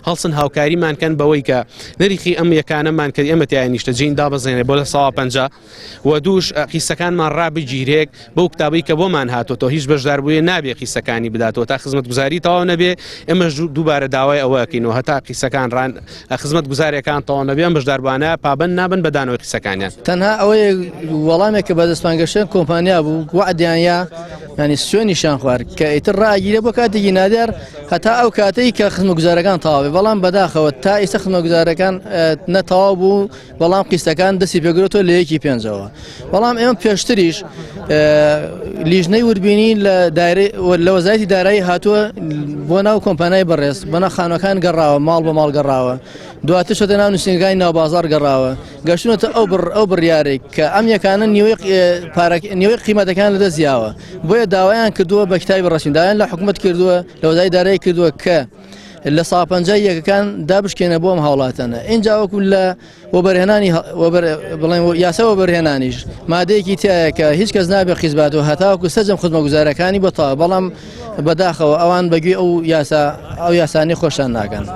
هەڵسن هاوکاریمان کەن بەوەی کە نرخی ئەم یەکانەمان کە ئێمە تیان نیشتەجین دابەزێنێ بۆ لە ساڵ 50 و دووش قیسەکانمان ڕابگیرێک بەو کتابی کە بۆمان هاتوۆ هیچ بەشداربوویە نابێ قیسەکانی بداتەوە تا خزمەت گوزاری تەواو نەبێ ئێمەش دووبارە داوای ئەوەکەینەوە هەتا قیسەکان خزمەت گوزاریەکان تەواو نەبێ ئەم بەشداربووانە پابەند نابن بەدانەوەی قیسەکانیان تەنها ئەوەیە وەڵامێک کە بەدەستپانگەشتن کۆمپانیا بوو وعدیانیا ینی سوێنیشان خوارد کە ئیتر ڕاگیرە بۆ کاتێکی نادیار هەتا ئەو کاتەی کە خزمەت گوزارەکان تەواوێ بەڵام بەداخەوە تا ئێستا خزمەت گوزارەکان نەتەواو بوو بەڵام قیسەکان دەستی پێگرێتەوە لە 1/5 بەڵام ئێمە پێشتریش لیژنەی وربینی لە وەزارەتی دارایی هاتووە بۆ ناو کۆمپانیای بەڕێز بەناو خانوەکان گەڕاوە ماڵ بە ماڵ گەڕاوە دواتر شەتە ناو نووسینگەکانی ناو بازار گەڕاوە گەشتونەتە ئەو بڕیارێک کە ئەم یەکانە نیوەی قیمەتەکان لەدەستیاوە بۆیە داوایان کردووە بە کتابی ڕەشیندایان لە حکوومەت کردووە لە وەزارەتی دارایی کردووە کە لە ساڵ 50 یەکەکان دابشکێنە بۆ ئەم هاوڵاتانە اینجا وەکو لە وەبەرهێنانی یاسا وەبەرهێنانیش مادەیەکی تایە کە هیچ کەس نابێ خیزباتەوە هەتاوەکو سەرجەم خزمەتگوزارەکانی بەتەواو بەڵام بەداخەوە ئەوان بەگوێ ئەو یاسانی خۆشیان ناکەن.